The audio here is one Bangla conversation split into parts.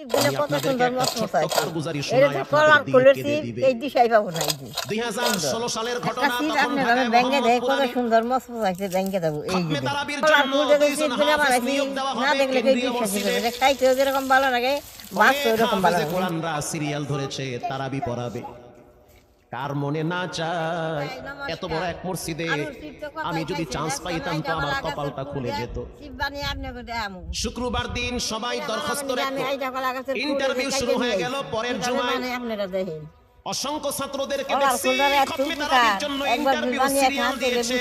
আমি আপনাদেরকে একটা ছোট্ট কারগুজারি শোনাই, আপনাদের দিল কেঁদে দিবে। 2016 সালের ঘটনা, তখন ঢাকায় মোহাম্মদপুরে সুন্দর মস্ত আছে ব্যাংকে দেবো এই খতমে তারাবির জন্য 2 জন হাফেজ নিয়োগ দেওয়া না হবে দেখলে কেন্দ্রীয় মসজিদে। খাইতে যেরকম ভালো লাগে বাস্তব এরকম ভালো হাফেজে লাগে কোরআনরা সিরিয়াল ধরেছে তারাবি পড়াবে। কার মনে না চায় এত বড় এক মসজিদে আমি যদি চান্স পাইতাম তো আমার কপালটা খুলে যেত। শুক্রবার দিন সবাই দরখাস্ত রাখতো, ইন্টারভিউ শুরু হয়ে গেল। পরের জুমায় অসংখ্য ছাত্রদেরকে দেখছি খতমে তারাবির জন্য ইন্টারভিউ সিরিয়াল দিয়েছে।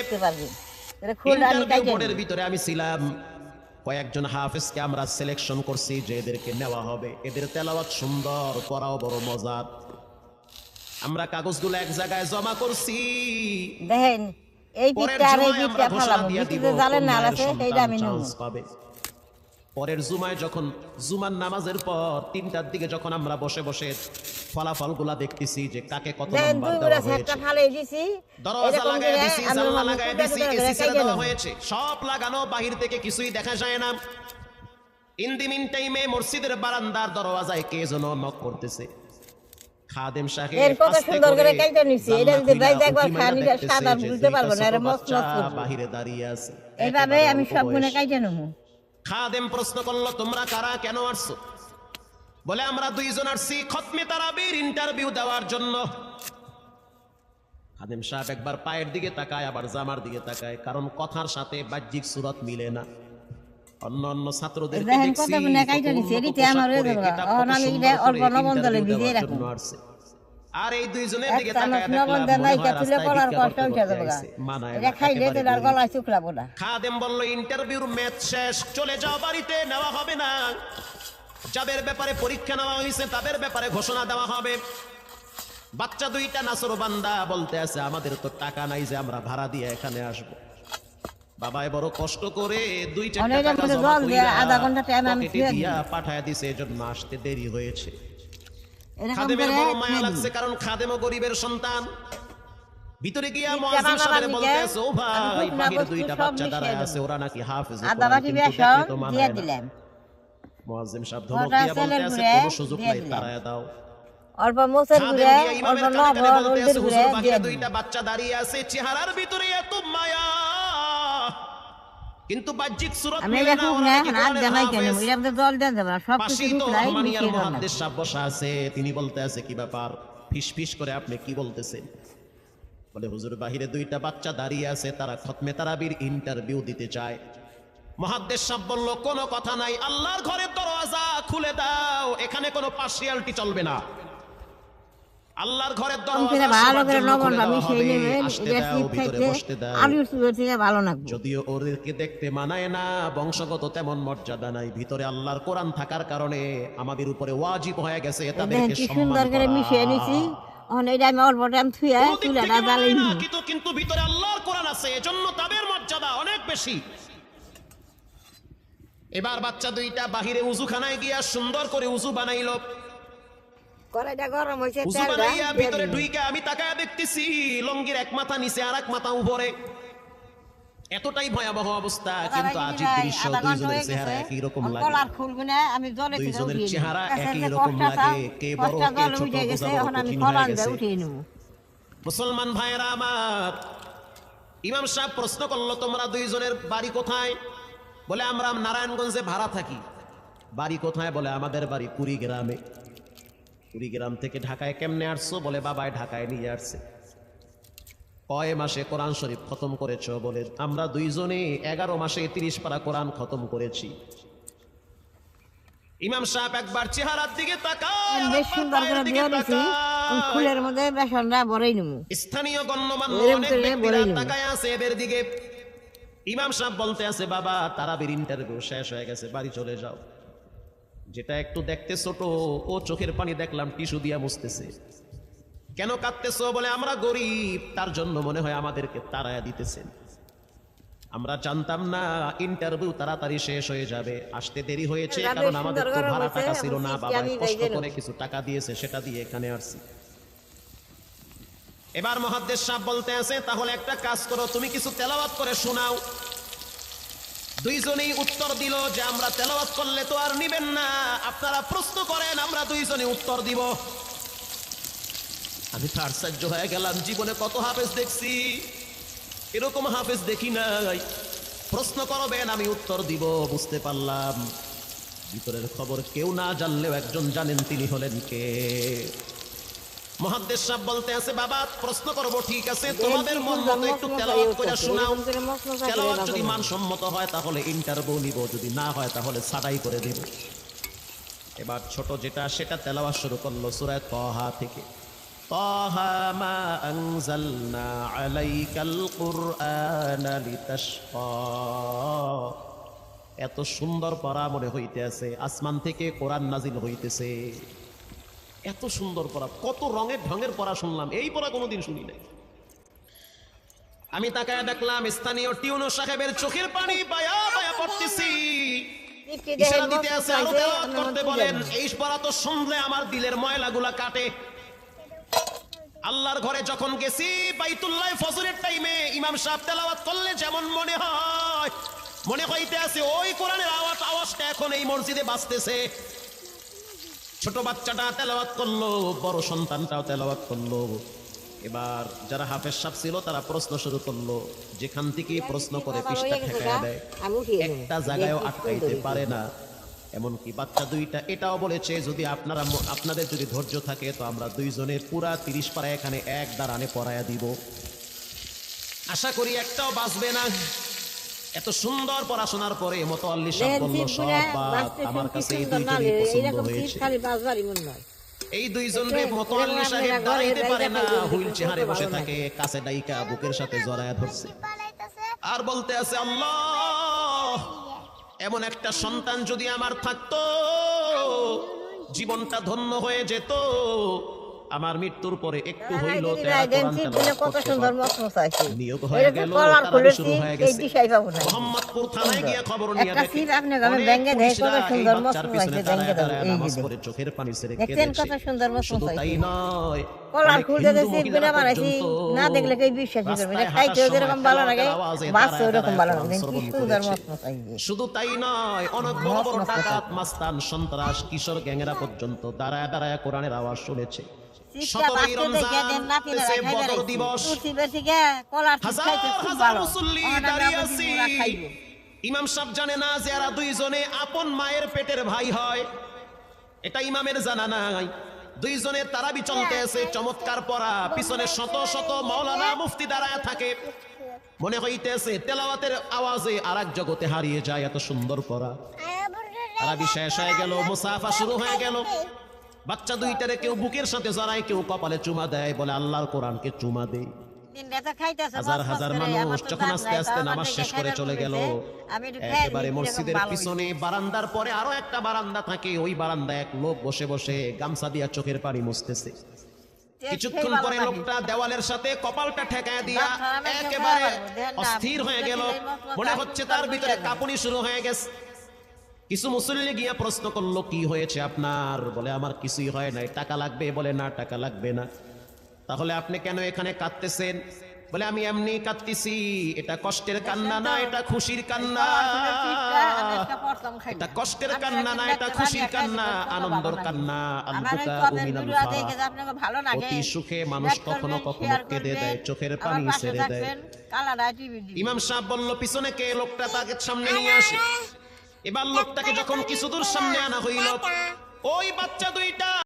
ইন্টারভিউ বোর্ডের ভিতরে আমি ছিলাম। কয়েকজন হাফেজকে আমরা সিলেকশন করছি যে এদেরকে নেওয়া হবে। এদের তেলাওয়াত সুন্দর, পড়াও বড় মজার। আমরা কাগজগুলো এক জায়গায় জমা করছি। দেখেন এই পরের দিকটা আর এই জুমায় আমরা দিকটা ঘোষণা ফালাবো দিয়ে দিব ভিতরে জালেন না কোন আছে মায়ের সেইটা আমি সন্তান নেব চান্স পাবে। পরের জুমায় যখন জুমার নামাজের পর 3টার দিকে যখন আমরা বসে বসে ফলাফলগুলা দেখতেছি যে কাকে কত দেখেন নাম্বার দুই দেওয়া গুড়া হয়েছে, একটা ফালাই দিছি দরজা লাগায় দিছি, আমি জানলা লাগায় দিছি, এসি ছেড়ে দেওয়া হয়েছে হয়েছে, সব লাগানো, বাহির থেকে কিছুই দেখা যায় না। ইন দি মিন টাইমে মসজিদের বারান্দার দরওয়াজায় কে যেন নক করতেছে। খাদেম সাহেব এর কত আস্তে সুন্দর করে করে কাইটা নিছি, এটা যদি জানলা বাইরে একবার খুলে খানি দেখতেছে সাদা যে বুঝতে পারবো না, দুইটা এর ছোট মস্ত বাচ্চা মস্ত বাহিরে দাঁড়িয়ে আছে। এইভাবে একেবারে আমি অল্প সব গুণে বয়স। কাইটা নেবো। খাদেম প্রশ্ন করলো, তোমরা কারা, কেন আসছো? বলে আমরা 2 জন আসছি খতমে তারাবির ইন্টারভিউ দেওয়ার জন্য। খাদেম সাহেব একবার পায়ের দিকে তাকায়, আবার জামার দিকে তাকায়, কারণ কথার সাথে বাহ্যিক সুরত মিলে না। অন্য অন্য ছাত্রদের দেখেন কত গুণে কাইটা নিছি, এদিকে আমার হয়ে যাবে আমি এটা অল্প লবণ দলে ভিজিয়ে রাখবো। আর এই 2 জনের দিকে একটা তাকায় লবণ দেখলাম দেন মনে নাই হয় তুলে রাস্তায় পড়ার ভিক্ষা কষ্ট করতে উঠে করতে যাবে আইছে। মানায় এটা না, খাইলে একেবারে তো আর গরিব। গলায় শুকলাবো না। খাদেম বলল, ইন্টারভিউর ম্যাচ শেষ, চলে যাও বাড়িতে, নেওয়া হবে না। যাদের ব্যাপারে পরীক্ষা নেওয়া হয়েছে তাদের ব্যাপারে ঘোষণা দেওয়া হবে। বাচ্চা 2টা নাসর বান্দা বলতে আছে, আমাদের তো টাকা নাই যে আমরা ভাড়া দিয়ে এখানে আসবো। বাবাই বড় কষ্ট করে 2-4 অনেক টাকা মধ্যে জমা জল দিয়ে কইরা আধা ঘন্টা টাইম আমি পকেটে শুয়ে দিয়া পাঠায় দিছে, এজন্য আসতে দেরি হয়েছে। এরকম খাদেমের করে বড় মায়া খেয়ে লাগছে, দিই। কারণ খাদেমও গরিবের সন্তান। ভিতরে গিয়া ভিক্ষা মুয়াজ্জিন বানাবার সাহেব দিকে বলতে আছে, ও আমি ভাই শুকনা বাহিরে বস্তু 2টা সব বাচ্চা মিশিয়ে দাঁড়ায় দেবো। আছে, ওরা নাকি হাফেজ আদা কোরআন, বাটি কিন্তু বেসন দেখলে তো দিয়ে মানায় না। দিলাম, মুয়াজ্জিন সাহেব ধমক ওটা দিয়া বলতে ছেলের আছে, ঘুরে কোনো সুযোগ দিয়ে নাই, দিলাম। তাড়ায় দাও। অল্প মোচের খাদেম ঘুরে গিয়া অল্প ইমামের কানে কানে লবণ বলতে হলদের আছে, ঘুরে হুজুর দিয়ে বাহিরে দিই। 2টা বাচ্চা দাঁড়িয়ে আছে, চেহারার ভিতরে এত মায়া, কিন্তু বাহ্যিক সুরত আমি মিলে এটা না। খুব ওরা না নাকি এখন আর কোরআনের জামাই কেন হাফেজ। এটা মধ্যে জল দেন যাবে সব কিছু পাশেই তো মিশলাই রহমানিয়ার মিশিয়ে দিলাম। মুহাদ্দিস সাহেব বসা আছে, তিনি বলতে আছে, কি ব্যাপার, ফিস ফিস করে আপনি কি বলতেছেন? বলে, হুজুর বাহিরে 2টা বাচ্চা দাঁড়িয়ে আছে, তারা খতমে তারাবির ইন্টারভিউ দিতে চায়। মুহাদ্দিস সাহেব বলল, কোনো কথা নাই, আল্লাহর ঘরের দরওয়াজা খুলে দাও, এখানে কোনো পার্সিয়ালিটি চলবে না। আল্লাহর ঘরের দরওয়াজা ভালো সবার করে জন্য খুলে লবণটা দেওয়া মিশিয়ে হবে, নেবেন, আসতে এটা দাও, শীত ভিতরে খাইতে বসতে দাও। আলুর সুযোগ থেকে ভালো লাগবে। যদিও ওদেরকে দেখতে মানায় না, বংশগত তেমন মর্যাদা নাই, ভিতরে আল্লাহর কোরআন থাকার কারণে আমাদের উপরে ওয়াজিব হয়ে গেছে দেখেন তাদেরকে কি সম্মান সুন্দর করে করা। মিশিয়ে নিছি। এখন এটা আমি অল্প টাইম থুয়ে কোনো দিক চুলাটা থেকে মানায় জ্বালিয়ে না, নিই। কিন্তু ভিতরে আল্লাহর কোরআন আছে, এজন্য তাদের মর্যাদা অনেক বেশি। এবার বাচ্চা 2টা বাহিরে উজুখানায় গিয়া সুন্দর করে উজু বানাইলো। কড়াইটা গরম হয়েছে, উজু তেলটা বানাইয়া দিয়ে ভিতরে দিন। ঢুইকা আমি তাকায় দেখতেছি লঙ্গির এক মাথা নিচে আর এক মাথা উপরে। এতটাই ভয়াবহ অবস্থা, কিন্তু আজিব দৃশ্য। 2 জনের চেহারা একই রকম লাগে, কলার খুলবো না, আমি জলে 2 থেকে জনের উঠিয়ে নিই। চেহারা কাছে একই যে রকম কষ্টা লাগে, চাও, কে বড় কষ্টা কে জলে ছোট উঠে গেছে, বোঝা বড় এখন আমি কঠিন কলার হয়ে দিয়ে গেছে। উঠিয়ে নেবো। মুসলমান ভাইয়েরা আমার, ইমাম সাহেব প্রশ্ন করলো, তোমরা 2 জনের বাড়ি কোথায়? বলে, আমরা নারায়ণগঞ্জে ভাড়া থাকি। বাড়ি কোথায়? বলে, আমাদের বাড়ি কুড়িগ্রামে। কুড়িগ্রাম থেকে ঢাকায় কেমনে আসছো? বলে, বাবায় ঢাকায় নিয়ে আসছে। কয় মাসে কোরআন শরীফ খতম করেছো? বলে, আমরা 2 জনে 11 মাসে 30 পারা কোরআন খতম করেছি। ইমাম সাহেব একবার চেহারার দিকে তাকায়, বেশ সুন্দর করে দিয়ে দিছি, ফুলের মধ্যে বেসনটা ভরেই নেবো। স্থানীয় গণ্যমান্য এরকম অনেক করে ব্যক্তিরা বলেই নেবো। তাকায় আছে এদের দিকে। ইমাম সাহেব বলতে আছে, বাবা তারাবির ইন্টারভিউ শেষ হয়ে গেছে, বাড়ি চলে যাও। যেটা একটু দেখতে ছোট, ও চোখের পানি দেখলাম টিস্যু দিয়া মুছতেছে। কেন কাঁদতেছো? বলে, আমরা গরিব, তার জন্য মনে হয় আমাদেরকে তাড়ায়া দিতেছেন। আমরা জানতাম না ইন্টারভিউ তাড়াতাড়ি শেষ হয়ে যাবে, আসতে দেরি হয়েছে, কারণ আমাদের তো ভাড়া টাকা ছিল না, বাবা কষ্ট করে কিছু টাকা দিয়েছে, সেটা দিয়ে এখানে আসছি। এবার মুহাদ্দিস সাহেব বলতে আছে, তাহলে একটা কাজ করো, তুমি কিছু তেলাওয়াত করে শোনাও। দুইজনেই উত্তর দিল যে আমরা তেলাওয়াত করলে তো আর নিবেন না, আপনারা প্রশ্ন করেন, আমরা দুইজনে উত্তর দিব। আমি তো আশ্চর্য হয়ে গেলাম, জীবনে কত হাফেজ দেখছি, এরকম হাফেজ দেখি নাই। প্রশ্ন করবেন, আমি উত্তর দিব। বুঝতে পারলাম ভিতরের খবর কেউ না জানলেও একজন জানেন, তিনি হলেন কে? মুহাদ্দিস সাহেব বলতে আছে, বাবা প্রশ্ন করব ঠিক আছে, তোমাদের মন মতো একটু তেলাওয়াত করে শোনাও। তেলাওয়াত যদি মানসম্মত হয় তাহলে ইন্টারভিউ নিব, যদি না হয় তাহলে ছাঁটাই করে দেব। এবার ছোট যেটা সেটা তেলাওয়াত শুরু করলো সূরা তাহা থেকে। তাহা মা আনজালনা আলাইকাল কুরআনা লিতাশকা। এত সুন্দর পড়া মনে হইতে আছে, আসমান থেকে কোরআন নাজিল হইতেছে। এত সুন্দর পড়া, কত রঙের ঢঙের পড়া শুনলাম, এই পড়া কোনোদিন শুনি নাই। আমি তাকায় দেখলাম স্থানীয় টিউনো সাহেবের চোখের পানি বায়া বায়া পড়তেছি। ইশারা দিতে আছে আরো তেলাওয়াত করতে বলেন। এই পড়া তো শুনলে আমার দিলের ময়লাগুলা কাটে। আল্লাহর ঘরে যখন গেছি, বাইতুল্লাহ ফজরের টাইমে ইমাম সাহেব তেলাওয়াত করলে যেমন মনে হয়, মনে হইতে আছে ওই কোরআনের আওয়াজটা এখন এই মসজিদে বাজতেছে। ছোট বাচ্চাটা তেলাওয়াত করলো, বড় সন্তানটাও তেলাওয়াত করলো। এবার যারা হাফেজ সাহেব ছিল তারা প্রশ্ন শুরু করলো। যেখান থেকে প্রশ্ন করে পৃষ্ঠা ঠেকায় দেয়, একটা জায়গায়ও আটকাইতে পারে না। এমনকি বাচ্চা দুইটা এটাও বলেছে, যদি আপনাদের যদি ধৈর্য থাকে তো আমরা দুইজনে পুরা 30 পারা এখানে এক দাঁড়ানে পড়ায়া দিব। আশা করি একটাও বাঁচবে না। এত সুন্দর পড়াশোনার পরে মুতাওয়াল্লি সাহেব বলল, সব বাদ, আমার কাছে এই দুইজনই পছন্দ হয়েছে। এই দুইজনের মুতাওয়াল্লি সাহেব দাঁড়াইতে পারে না, হুইল চেয়ারে বসে থাকে, কাছে ডাইকা বুকের সাথে জড়ায়া ধরছে আর বলতে আছে, আল্লাহ এমন একটা সন্তান যদি আমার থাকতো, জীবনটা ধন্য হয়ে যেত। আমার মৃত্যুর পরে একটু হইল নিয়োগ হয়ে গেল, শুরু হয়ে গেছে। মোহাম্মদপুর থানায় গিয়ে খবর নিয়ে নামাজ পড়ে চোখের পানি ছেড়ে কেঁদেছে। শুধু তাই নয়, না দেখলে কেউ বিশ্বাসই করবে না, খাইতেও যেরকম ভালো লাগে, বাঁচতে ওরকম ভালো লাগে। কি সুন্দর মশলা চাইছে। শুধু তাই নয়, অনেক বড় বড় ডাকাত, মাস্তান, সন্ত্রাস, কিশোর গ্যাংরা পর্যন্ত দাঁড়ায় দাঁড়ায় কোরআনের আওয়াজ শুনেছে। 17 রমজান বদর দিবস, হাজার হাজার মুসল্লি দাঁড়িয়ে আছে। ইমাম সাহেব জানে না যে এরা দুইজনে আপন মায়ের পেটের ভাই হয়, এটা ইমামের জানা নাই। দুইজনের তারাবি চলতে আছে, চমৎকার পড়া, পিছনে শত শত মাওলানা মুফতি দাঁড়ায় থাকে। মনে হইতেছে তেলাওয়াতের আওয়াজে আরেক জগতে হারিয়ে যায়, এত সুন্দর পড়া। তারাবি শেষ হয়ে গেল, মুসাফা শুরু হয়ে গেল। বাচ্চা দুইটারে কেউ বুকের সাথে জড়ায়, কেউ কপালে চুমা দেয়, বলে আল্লাহর কোরআনকে চুমা দেই। হাজার হাজার মানুষ যখন আস্তে আস্তে নামাজ শেষ করে চলে গেল, একেবারে মসজিদের পিছনে বারান্দার পরে আরো একটা বারান্দা থাকে, ওই বারান্দায় এক লোক বসে বসে গামছা দিয়া চোখের পানি মুছতেছে। কিছুক্ষণ পরে লোকটা দেওয়ালের সাথে কপালটা ঠেকায় দিয়া একেবারে অস্থির হয়ে গেল, মনে হচ্ছে তার ভিতরে কাঁপুনি শুরু হয়ে গেছে। কিছু মুসল্লি গিয়া প্রশ্ন করলো, কি হয়েছে আপনার? বলে আমার কিছুই হয় নাই। টাকা লাগবে? বলে না, টাকা লাগবে না। তাহলে আপনি কেন এখানে কাঁদতেছেন? বলে আমি এমনি কাঁদতেছি, এটা কষ্টের কান্না না, এটা খুশির কান্না। এটা কষ্টের কান্না না, এটা খুশির কান্না, আনন্দের কান্না। অতি সুখে মানুষ কখনো কখনো কেঁদে দেয়, চোখের পানি ছেড়ে দেয়। ইমাম সাহেব বলল, পিছনে কে? লোকটা তাকে সামনে নিয়ে আসে। এবার লোকটাকে যখন কিছু দূর সামনে আনা হইল, ওই বাচ্চা দুইটা